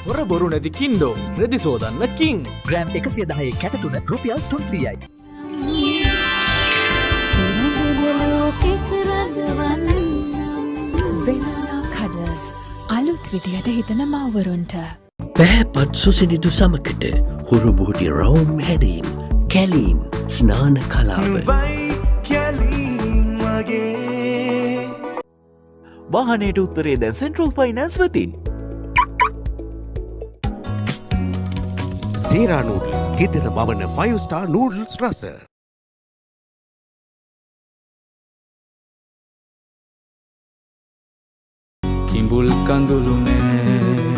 හොර බොරු නැති කින්ඩෝ රෙදි සෝදන්න කින් ග්‍රෑම් 110 කැටතුන රුපියල් 300යි. වෙනලා කඩස් අලුත් විදියට හිතන මව්වරුන්ට පැහැපත් සුසිනිදු සමකට හුරුබුහුටි රවුම් හැඩීන් කැලීන් ස්නාන කලාව වාහනයට උත්තරේ දැන් සෙන්ට්‍රල් ෆයිනන්ස් වෙතින්. සේරා නූඩල්ස් ගෙදර බවන 5 star නූඩල්ස් රස. කිඹුල් කඳුළුනේ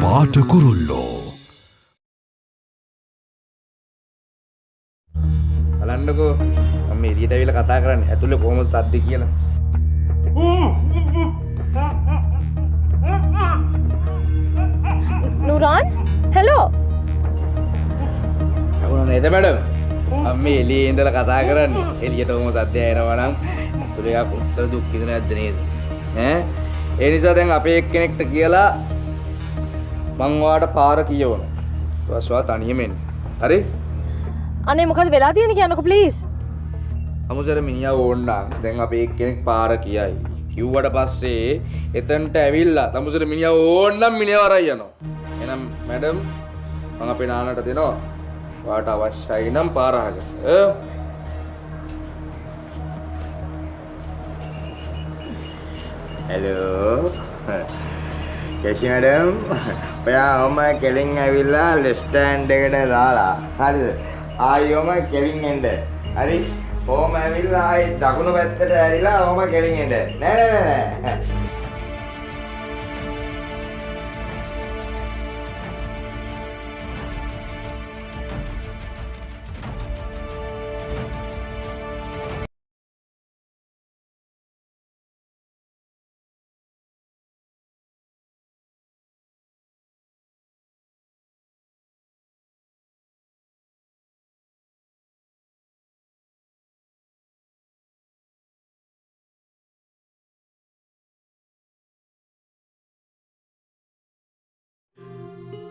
පාට කුරුල්ලෝ බලන්නකෝ මම එළියට ඇවිල්ලා කතා කරන්නේ ඇතුලේ කොහොමද සද්ද කියලා. නුරාන් හෙලෝ අහුණා නේද මැඩම්? මම එළියේ ඉඳලා කතා කරන්නේ. එළියට කොහොමද සද්ද ඇහෙනවා නම් ඇතුලේ යා කොච්චර දුක් විඳින නැද්ද නේද? ඈ ඒ නිසා දැන් අපේ එක්කෙනෙක්ට කියලා මං ඔයාට පාර කියවන. ඔයා තනියම එන්න. හරි? අනේ මොකද වෙලා තියෙන්නේ කියන්නකෝ ප්ලීස්. අමුසර මිනිහා ඕන්න දැන් අපේ එක්කෙනෙක් පාර කියයි. කිව්වට පස්සේ එතනට ඇවිල්ලා අමුසර මිනිහා ඕන්නම් මිනිහා වරයි යනවා. එහෙනම් මැඩම් මම අපේ නානට දෙනවා. ඔයාට අවශ්‍යයි නම් පාර අහගන්න. Hello. Yes madam. ඔයා ඔම කෙලින් ඇවිල්ලා ස්ටෑන්ඩ් එකට දාලා. හරිද? ආයි ඔම කෙලින් එන්න. හරි? ඕම ඇවිල්ලා ආයි දකුණු පැත්තට ඇරිලා ඕම කෙලින් එන්න. නෑ.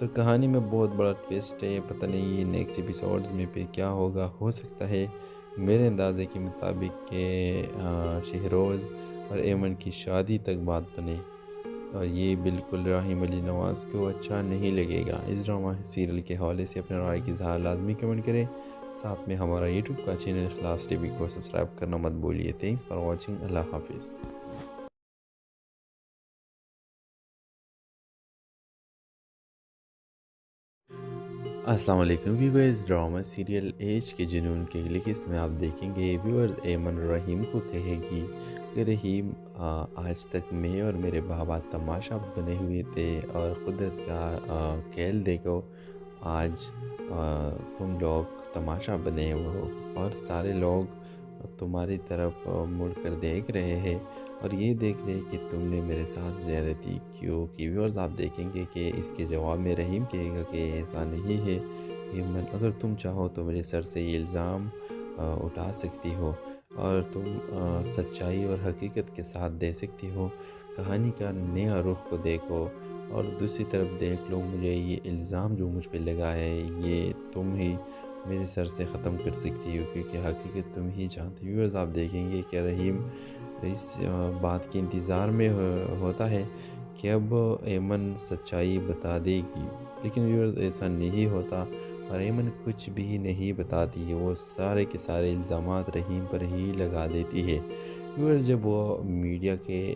تو کہانی میں بہت بڑا ٹویسٹ ہے، پتہ نہیں یہ نیکسٹ ایپیسوڈز میں پھر کیا ہوگا. ہو سکتا ہے میرے اندازے کے مطابق کہ شہروز اور ایمن کی شادی تک بات بنے، اور یہ بالکل رحیم علی نواز کو اچھا نہیں لگے گا. اس ڈرامہ سیریل کے حوالے سے اپنے رائے کی اظہار لازمی کمنٹ کریں. ساتھ میں ہمارا یوٹیوب کا چینل اخلاص ٹی وی کو سبسکرائب کرنا مت بولیے. Thanks for watching. اللہ حافظ. السلام علیکم ویورز. ڈرامہ سیریل ایج کے جنون کے لکس میں آپ دیکھیں گے ویورز ایمن رحیم کو کہے گی کہ رحیم آج تک میں اور میرے بابا تماشا بنے ہوئے تھے، اور قدرت کا کھیل دیکھو آج تم لوگ تماشا بنے ہو، اور سارے لوگ تمہاری طرف مڑ کر دیکھ رہے ہیں اور یہ دیکھ رہے کہ تم نے میرے ساتھ زیادتی کیوں کی. ویورز آپ دیکھیں گے کہ اس کے جواب میں رحیم کہے گا کہ ایسا نہیں ہے ایمن، اگر تم چاہو تو میرے سر سے یہ الزام اٹھا سکتی ہو، اور تم سچائی اور حقیقت کے ساتھ دے سکتی ہو. کہانی کا نیا رخ کو دیکھو، اور دوسری طرف دیکھ لو مجھے یہ الزام جو مجھ پہ لگا ہے یہ تم ہی میرے سر سے ختم کر سکتی ہو، کیونکہ حقیقت تم ہی جانتی. ویورز آپ دیکھیں گے کہ رحیم اس بات کے انتظار میں ہوتا ہے کہ اب ایمن سچائی بتا دے گی، لیکن ویورز ایسا نہیں ہوتا، اور ایمن کچھ بھی نہیں بتاتی ہے. وہ سارے کے سارے الزامات رحیم پر ہی لگا دیتی ہے. ویورز جب وہ میڈیا کے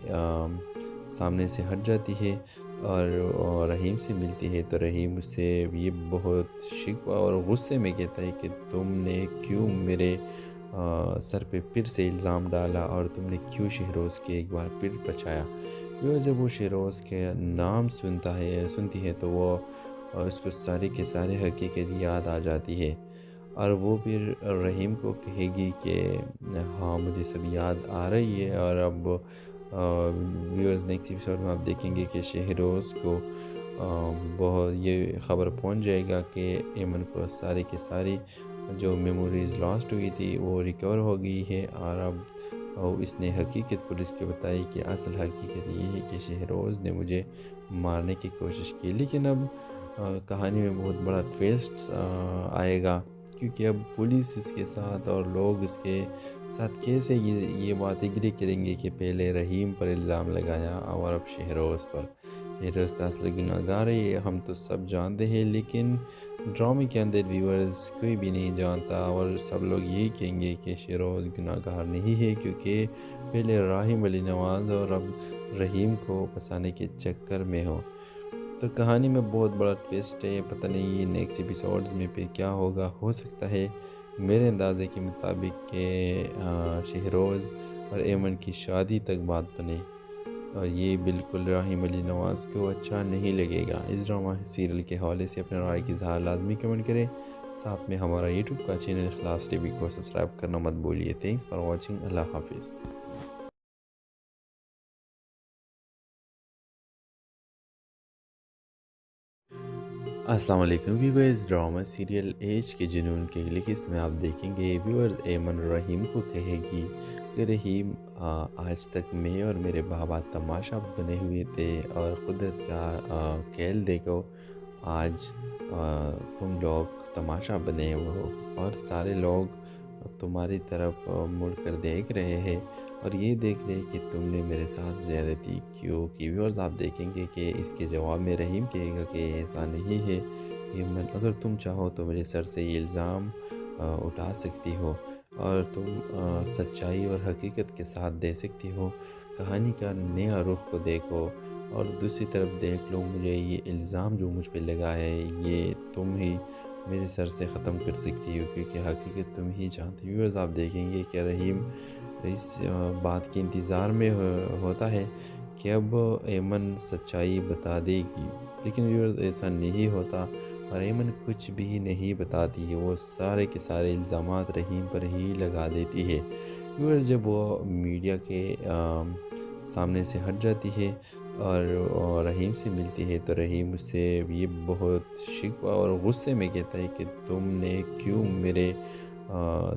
سامنے سے ہٹ جاتی ہے اور رحیم سے ملتی ہے تو رحیم اس سے یہ بہت شکوہ اور غصے میں کہتا ہے کہ تم نے کیوں میرے سر پہ پھر سے الزام ڈالا، اور تم نے کیوں شہروز کے ایک بار پھر بچایا. جب وہ شہروز کے نام سنتی ہے تو وہ اس کو ساری کے سارے حقیقت یاد آ جاتی ہے، اور وہ پھر رحیم کو کہے گی کہ ہاں مجھے سب یاد آ رہی ہے. اور اب ویورز نیکسٹ ایپیسوڈ میں آپ دیکھیں گے کہ شہروز کو بہت یہ خبر پہنچ جائے گا کہ ایمن کو ساری کی ساری جو میموریز لاسٹ ہوئی تھی وہ ریکور ہو گئی ہے، اور اب اس نے حقیقت پولیس کو بتائی کہ اصل حقیقت یہ ہے کہ شہروز نے مجھے مارنے کی کوشش کی. لیکن اب کہانی میں بہت بڑا ٹویسٹ آئے گا، کیونکہ اب پولیس اس کے ساتھ اور لوگ اس کے ساتھ کیسے یہ بات ایگری کریں گے کہ پہلے رحیم پر الزام لگایا اور اب شہروز پر. شہروز اصل گناہ گار ہے، ہم تو سب جانتے ہیں، لیکن ڈرامے کے اندر ویورز کوئی بھی نہیں جانتا، اور سب لوگ یہی کہیں گے کہ شہروز گناہ گار نہیں ہے، کیونکہ پہلے رحیم علی نواز اور اب رحیم کو پھنسانے کے چکر میں ہو. تو کہانی میں بہت بڑا ٹویسٹ ہے، پتہ نہیں یہ نیکسٹ ایپیسوڈز میں پھر کیا ہوگا. ہو سکتا ہے میرے اندازے کے مطابق کہ شہروز اور ایمن کی شادی تک بات بنے، اور یہ بالکل رحیم علی نواز کو اچھا نہیں لگے گا. اس ڈرامہ سیریل کے حوالے سے اپنے رائے کی اظہار لازمی کمنٹ کریں. ساتھ میں ہمارا یوٹیوب کا چینل اخلاص ٹی وی کو سبسکرائب کرنا مت بولیے. Thanks for watching. اللہ حافظ. السلام علیکم ویورز. ڈرامہ سیریل ایج کے جنون کے لکس میں آپ دیکھیں گے ویورز ایمن رحیم کو کہے گی کہ رحیم آج تک میں اور میرے بابا تماشا بنے ہوئے تھے، اور قدرت کا کھیل دیکھو آج تم لوگ تماشا بنے ہو، اور سارے لوگ تمہاری طرف مڑ کر دیکھ رہے ہیں اور یہ دیکھ رہے کہ تم نے میرے ساتھ زیادتی کیوں کی. ویورز آپ دیکھیں گے کہ اس کے جواب میں رحیم کہے گا کہ ایسا نہیں ہے ایمن، اگر تم چاہو تو میرے سر سے یہ الزام اٹھا سکتی ہو، اور تم سچائی اور حقیقت کے ساتھ دے سکتی ہو. کہانی کا نیا رخ کو دیکھو، اور دوسری طرف دیکھ لو مجھے یہ الزام جو مجھ پہ لگا ہے یہ تم ہی میرے سر سے ختم کر سکتی ہو، کیونکہ حقیقت تم ہی جانتی. ویورز آپ دیکھیں گے کہ رحیم اس بات کے انتظار میں ہوتا ہے کہ اب ایمن سچائی بتا دے گی، لیکن ویورز ایسا نہیں ہوتا، اور ایمن کچھ بھی نہیں بتاتی ہے. وہ سارے کے سارے الزامات رحیم پر ہی لگا دیتی ہے. ویورز جب وہ میڈیا کے سامنے سے ہٹ جاتی ہے اور رحیم سے ملتی ہے تو رحیم اس سے یہ بہت شکوہ اور غصے میں کہتا ہے کہ تم نے کیوں میرے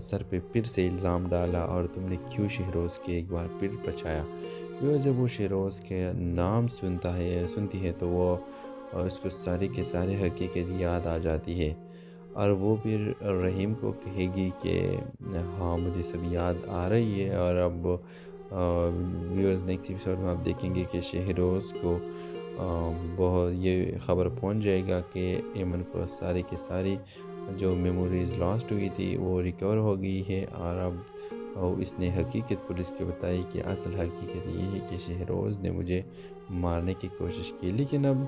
سر پہ پھر سے الزام ڈالا، اور تم نے کیوں شہروز کے ایک بار پھر بچایا. جب وہ شہروز کے نام سنتی ہے تو وہ اور اس کو سارے کے سارے حقیقت یاد آ جاتی ہے، اور وہ پھر رحیم کو کہے گی کہ ہاں مجھے سب یاد آ رہی ہے۔ اور اب ویورز نیکسٹ ایپیسوڈ میں آپ دیکھیں گے کہ شہروز کو بہت یہ خبر پہنچ جائے گا کہ ایمن کو ساری کی ساری جو میموریز لاسٹ ہوئی تھی وہ ریکور ہو گئی ہے، اور اب اس نے حقیقت پولیس کو بتائی کہ اصل حقیقت یہ ہے کہ شہروز نے مجھے مارنے کی کوشش کی۔ لیکن اب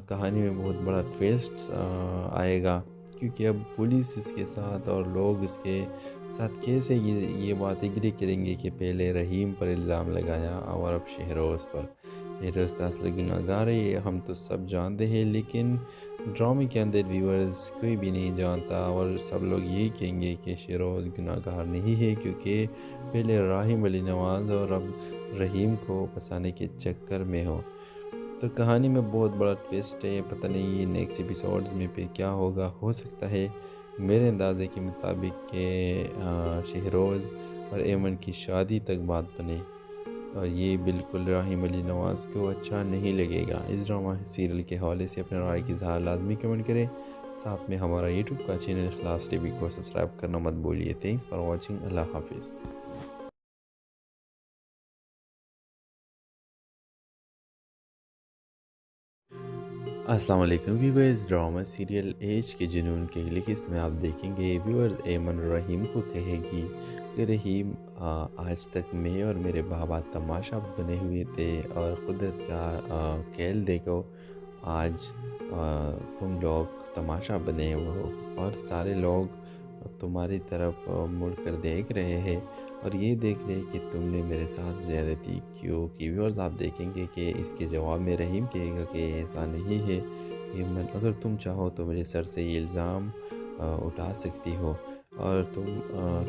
کہانی میں بہت بڑا ٹویسٹ آئے گا، کیونکہ اب پولیس اس کے ساتھ اور لوگ اس کے ساتھ کیسے یہ بات ایگری کریں گے کہ پہلے رحیم پر الزام لگایا اور اب شہروز پر۔ شہروز اصل گناہ گار ہے، یہ ہم تو سب جانتے ہیں، لیکن ڈرامے کے اندر ویورز کوئی بھی نہیں جانتا، اور سب لوگ یہی کہیں گے کہ شہروز گناہ گار نہیں ہے، کیونکہ پہلے راحم علی نواز اور اب رحیم کو پھنسانے کے چکر میں ہو۔ تو کہانی میں بہت بڑا ٹویسٹ ہے، پتہ نہیں یہ نیکسٹ ایپیسوڈز میں پھر کیا ہوگا۔ ہو سکتا ہے میرے اندازے کے مطابق کہ شہروز اور ایمن کی شادی تک بات بنے، اور یہ بالکل راحم علی نواز کو اچھا نہیں لگے گا۔ اس ڈرامہ سیریل کے حوالے سے اپنے رائے کی اظہار لازمی کمنٹ کریں، ساتھ میں ہمارا یوٹیوب کا چینل اخلاص ٹی وی کو سبسکرائب کرنا مت بھولیے۔ تھینکس فار واچنگ، اللہ حافظ۔ السلام علیکم ویورز، ڈرامہ سیریل ایج کے جنون کے لکھت میں آپ دیکھیں گے ویورز ایمن رحیم کو کہے گی کہ رحیم آج تک میں اور میرے بابا تماشا بنے ہوئے تھے، اور قدرت کا کھیل دیکھو آج تم لوگ تماشا بنے ہو، اور سارے لوگ تمہاری طرف مڑ کر دیکھ رہے ہیں اور یہ دیکھ رہے کہ تم نے میرے ساتھ زیادتی کیوں کی۔ ویورز آپ دیکھیں گے کہ اس کے جواب میں رحیم کہے گا کہ ایسا نہیں ہے ایمن، اگر تم چاہو تو میرے سر سے یہ الزام اٹھا سکتی ہو، اور تم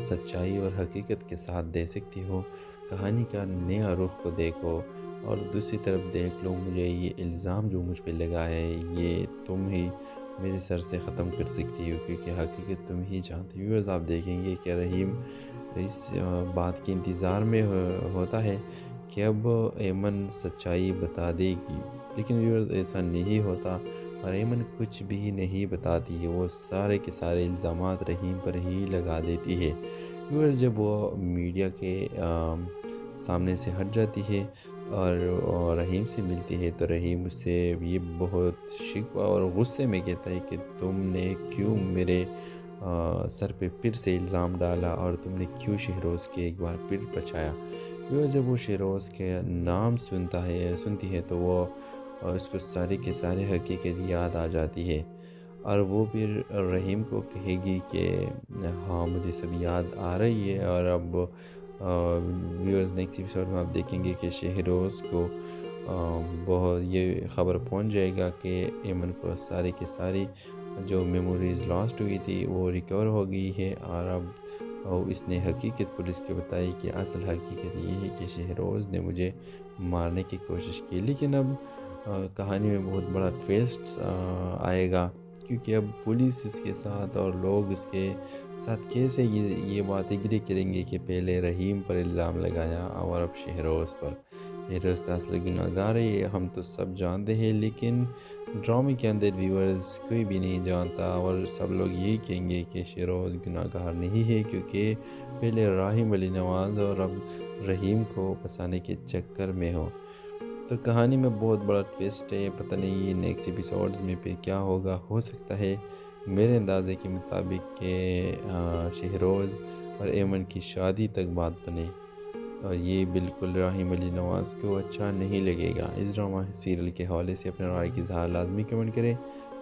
سچائی اور حقیقت کے ساتھ دے سکتی ہو۔ کہانی کا نیا رخ کو دیکھو، اور دوسری طرف دیکھ لو مجھے یہ الزام جو مجھ پہ لگا ہے یہ تم ہی میرے سر سے ختم کر سکتی ہو، کیونکہ حقیقت تم ہی جانتی ہو۔ ویورز آپ دیکھیں گے کہ رحیم اس بات کے انتظار میں ہوتا ہے کہ اب ایمن سچائی بتا دے گی، لیکن ویورز ایسا نہیں ہوتا، اور ایمن کچھ بھی نہیں بتاتی ہے، وہ سارے کے سارے الزامات رحیم پر ہی لگا دیتی ہے۔ ویورز جب وہ میڈیا کے سامنے سے ہٹ جاتی ہے اور رحیم سے ملتی ہے تو رحیم اس سے یہ بہت شکوہ اور غصے میں کہتا ہے کہ تم نے کیوں میرے سر پہ پھر سے الزام ڈالا، اور تم نے کیوں شہروز کے ایک بار پھر بچایا۔ جب وہ شہروز کے نام سنتی ہے تو وہ اس کو سارے کے سارے حقیقت یاد آ جاتی ہے، اور وہ پھر رحیم کو کہے گی کہ ہاں مجھے سب یاد آ رہی ہے۔ اور اب ویورز نیکسٹ ایپیسوڈ میں آپ دیکھیں گے کہ شہروز کو بہت یہ خبر پہنچ جائے گا کہ ایمن کو ساری کی ساری جو میموریز لاسٹ ہوئی تھی وہ ریکور ہو گئی ہے، اور اب اس نے حقیقت پولیس کو بتائی کہ اصل حقیقت یہ ہے کہ شہروز نے مجھے مارنے کی کوشش کی۔ لیکن اب کہانی میں بہت بڑا ٹویسٹ آئے گا، کیونکہ اب پولیس اس کے ساتھ اور لوگ اس کے ساتھ کیسے یہ بات ایگری کریں گے کہ پہلے رحیم پر الزام لگایا اور اب شہروز پر۔ شہروز اصل گناہ گار ہے، یہ ہم تو سب جانتے ہیں، لیکن ڈرامے کے اندر ویورز کوئی بھی نہیں جانتا، اور سب لوگ یہی کہیں گے کہ شہروز گناہ گار نہیں ہے، کیونکہ پہلے راحم علی نواز اور اب رحیم کو پھنسانے کے چکر میں ہو۔ تو کہانی میں بہت بڑا ٹویسٹ ہے، پتہ نہیں یہ نیکسٹ ایپیسوڈز میں پھر کیا ہوگا۔ ہو سکتا ہے میرے اندازے کے مطابق کہ شہروز اور ایمن کی شادی تک بات بنے، اور یہ بالکل راحم علی نواز کو اچھا نہیں لگے گا۔ اس ڈرامہ سیریل کے حوالے سے اپنے رائے کی اظہار لازمی کمنٹ کریں،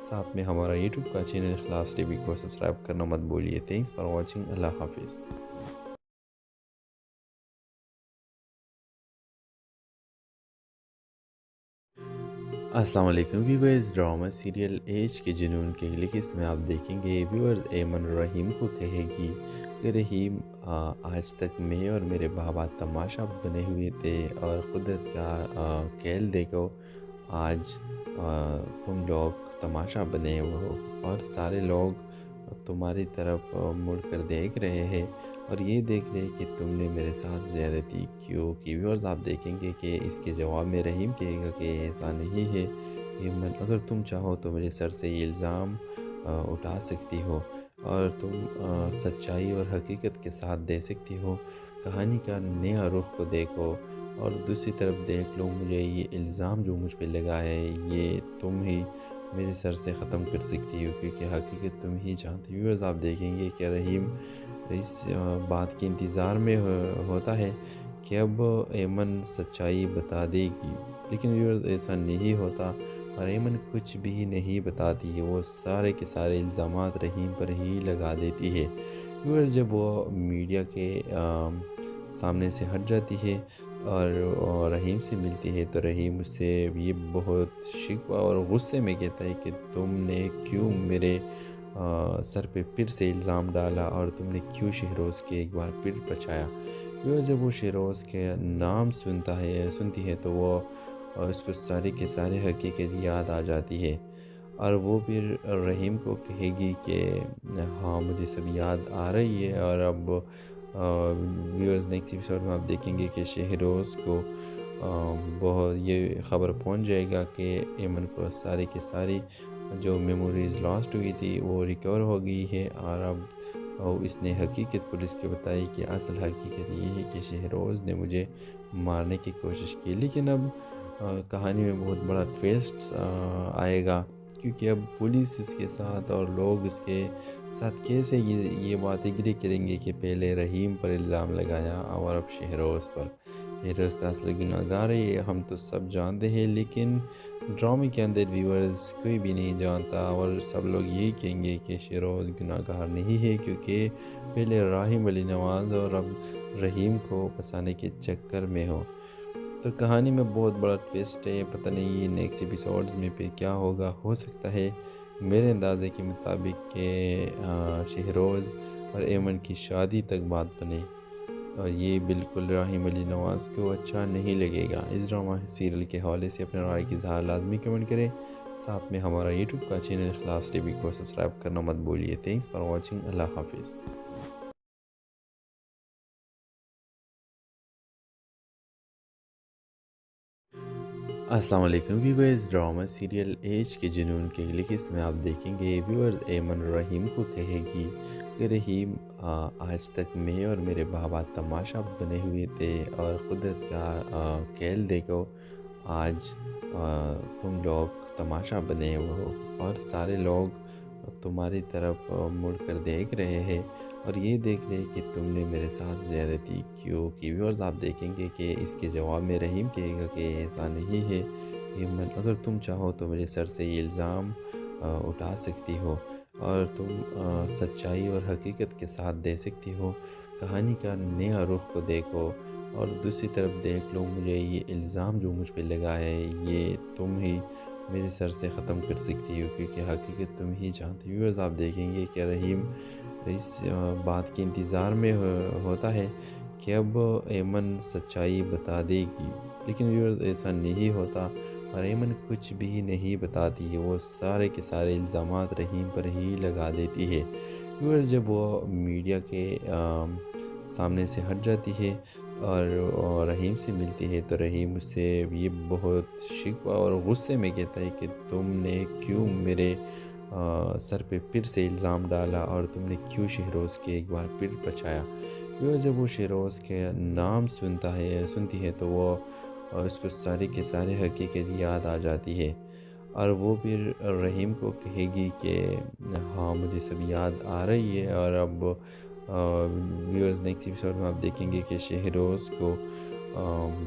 ساتھ میں ہمارا یوٹیوب کا چینل اخلاص ٹی وی کو سبسکرائب کرنا مت بھولیے۔ تھینکس فار واچنگ، اللہ حافظ۔ السلام علیکم ویورز، ڈرامہ سیریل ایج کے جنون کے لکھت میں آپ دیکھیں گے ویورز ایمن رحیم کو کہے گی کہ رحیم آج تک میں اور میرے بابا تماشا بنے ہوئے تھے، اور قدرت کا کھیل دیکھو آج تم لوگ تماشا بنے ہو، اور سارے لوگ تمہاری طرف مڑ کر دیکھ رہے ہیں اور یہ دیکھ رہے کہ تم نے میرے ساتھ زیادتی کیوں کی۔ ویورز آپ دیکھیں گے کہ اس کے جواب میں رحیم کہے گا کہ ایسا نہیں ہے ایمن اگر تم چاہو تو میرے سر سے یہ الزام اٹھا سکتی ہو اور تم سچائی اور حقیقت کے ساتھ دے سکتی ہو کہانی کا نیا رخ کو دیکھو اور دوسری طرف دیکھ لو مجھے یہ الزام جو مجھ پہ لگا ہے یہ تم ہی میرے سر سے ختم کر سکتی ہو کیونکہ حقیقت تم ہی جانتی ہو۔ ویورز آپ دیکھیں گے کہ رحیم اس بات کے انتظار میں ہوتا ہے کہ اب ایمن سچائی بتا دے گی، لیکن ویورز ایسا نہیں ہوتا اور ایمن کچھ بھی نہیں بتاتی ہے، وہ سارے کے سارے الزامات رحیم پر ہی لگا دیتی ہے۔ ویورز جب وہ میڈیا کے سامنے سے ہٹ جاتی ہے اور رحیم سے ملتی ہے تو رحیم اس سے یہ بہت شکوہ اور غصے میں کہتا ہے کہ تم نے کیوں میرے سر پہ پھر سے الزام ڈالا اور تم نے کیوں شہروز کے ایک بار پھر بچایا۔ جب وہ شہروز کے نام سنتی ہے تو وہ اس کو سارے کے سارے حقیقت یاد آ جاتی ہے اور وہ پھر رحیم کو کہے گی کہ ہاں مجھے سب یاد آ رہی ہے۔ اور اب ویورز نیکسٹ ایپیسوڈ میں آپ دیکھیں گے کہ شہروز کو بہت یہ خبر پہنچ جائے گا کہ ایمن کو سارے کے ساری جو میموریز لاسٹ ہوئی تھی وہ ریکور ہو گئی ہے اور اب اس نے حقیقت پولیس کو بتائی کہ اصل حقیقت یہ ہے کہ شہروز نے مجھے مارنے کی کوشش کی۔ لیکن اب کہانی میں بہت بڑا ٹویسٹ آئے گا کیونکہ اب پولیس اس کے ساتھ اور لوگ اس کے ساتھ کیسے یہ بات ایگری کریں گے کہ پہلے رحیم پر الزام لگایا اور اب شہروز پر۔ شہروز اصل گناہ گار ہے یہ ہم تو سب جانتے ہیں، لیکن ڈرامے کے اندر ویورز کوئی بھی نہیں جانتا اور سب لوگ یہی کہیں گے کہ شہروز گناہ گار نہیں ہے کیونکہ پہلے راحم علی نواز اور اب رحیم کو پھنسانے کے چکر میں ہو۔ تو کہانی میں بہت بڑا ٹویسٹ ہے، پتہ نہیں یہ نیکسٹ ایپیسوڈز میں پھر کیا ہوگا۔ ہو سکتا ہے میرے اندازے کے مطابق کہ شہروز اور ایمن کی شادی تک بات بنے اور یہ بالکل راحم علی نواز کو اچھا نہیں لگے گا۔ اس ڈرامہ سیریل کے حوالے سے اپنے رائے کی اظہار لازمی کمنٹ کریں، ساتھ میں ہمارا یوٹیوب کا چینل اخلاص ٹی وی کو سبسکرائب کرنا مت بولیے۔ تھینکس فار واچنگ، اللہ حافظ۔ السلام علیکم ویورز، ڈرامہ سیریل ایج کے جنون کے اگلی قسط میں آپ دیکھیں گے ویورز ایمن رحیم کو کہے گی کہ رحیم آج تک میں اور میرے بابا تماشا بنے ہوئے تھے اور قدرت کا کھیل دیکھو، آج تم لوگ تماشا بنے ہوئے ہو اور سارے لوگ تمہاری طرف مڑ کر دیکھ رہے ہیں اور یہ دیکھ رہے کہ تم نے میرے ساتھ زیادتی کیوں کی۔ ویورز آپ دیکھیں گے کہ اس کے جواب میں رحیم کہے گا کہ ایسا نہیں ہے ایمن اگر تم چاہو تو میرے سر سے یہ الزام اٹھا سکتی ہو اور تم سچائی اور حقیقت کے ساتھ دے سکتی ہو کہانی کا نیا رخ کو دیکھو اور دوسری طرف دیکھ لو مجھے یہ الزام جو مجھ پہ لگا ہے یہ تم ہی میرے سر سے ختم کر سکتی ہو کیونکہ حقیقت تم ہی جانتی ہو۔ ویورز آپ دیکھیں گے کہ رحیم اس بات کے انتظار میں ہوتا ہے کہ اب ایمن سچائی بتا دے گی، لیکن ویورز ایسا نہیں ہوتا اور ایمن کچھ بھی نہیں بتاتی ہے، وہ سارے کے سارے الزامات رحیم پر ہی لگا دیتی ہے۔ ویورز جب وہ میڈیا کے سامنے سے ہٹ جاتی ہے اور رحیم سے ملتی ہے تو رحیم اس سے یہ بہت شکوہ اور غصے میں کہتا ہے کہ تم نے کیوں میرے سر پہ پھر سے الزام ڈالا اور تم نے کیوں شہروز کے ایک بار پھر بچایا۔ جب وہ شہروز کے نام سنتی ہے تو وہ اس کو سارے کے سارے حقیقت یاد آ جاتی ہے اور وہ پھر رحیم کو کہے گی کہ ہاں مجھے سب یاد آ رہی ہے۔ اور اب ویورز نیکسٹ ایپیسوڈ میں آپ دیکھیں گے کہ شہروز کو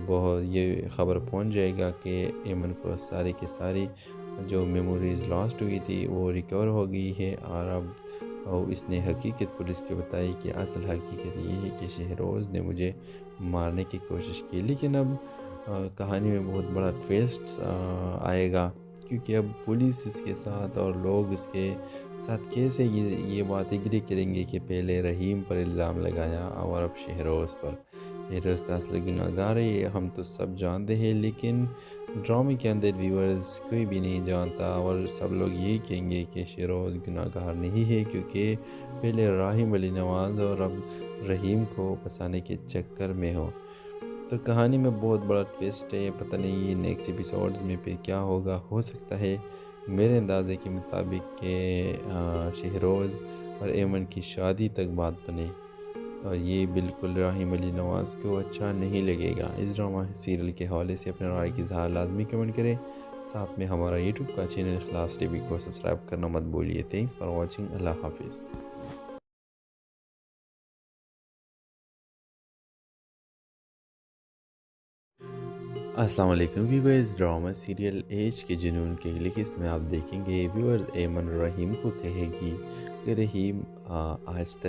بہت یہ خبر پہنچ جائے گا کہ ایمن کو سارے کے ساری جو میموریز لاسٹ ہوئی تھی وہ ریکور ہو گئی ہے اور اب اس نے حقیقت پولیس کو بتائی کہ اصل حقیقت یہ ہے کہ شہروز نے مجھے مارنے کی کوشش کی۔ لیکن اب کہانی میں بہت بڑا ٹویسٹ آئے گا کیونکہ اب پولیس اس کے ساتھ اور لوگ اس کے ساتھ کیسے یہ بات ایگری کریں گے کہ پہلے رحیم پر الزام لگایا اور اب شہروز پر۔ شہروز اصل گناہ گار ہے یہ ہم تو سب جانتے ہیں، لیکن ڈرامے کے اندر ویورز کوئی بھی نہیں جانتا اور سب لوگ یہی کہیں گے کہ شہروز گناہ گار نہیں ہے کیونکہ پہلے راحم علی نواز اور اب رحیم کو پھنسانے کے چکر میں ہو۔ تو کہانی میں بہت بڑا ٹویسٹ ہے، پتہ نہیں یہ نیکسٹ ایپیسوڈز میں پھر کیا ہوگا. ہو سکتا ہے میرے اندازے کے مطابق کہ شہروز اور ایمن کی شادی تک بات بنے، اور یہ بالکل راحیم علی نواز کو اچھا نہیں لگے گا. اس ڈرامہ سیریل کے حوالے سے اپنے رائے کی اظہار لازمی کمنٹ کریں. ساتھ میں ہمارا یوٹیوب کا چینل اخلاص ٹی وی کو سبسکرائب کرنا مت بولیے. Thanks for watching. اللہ حافظ. السلام علیکم ویورز. ڈرامہ سیریل ایج کے جنون کے اگلی قسط میں آپ دیکھیں گے ویورز ایمن رحیم کو کہے گی کہ رحیم آج تک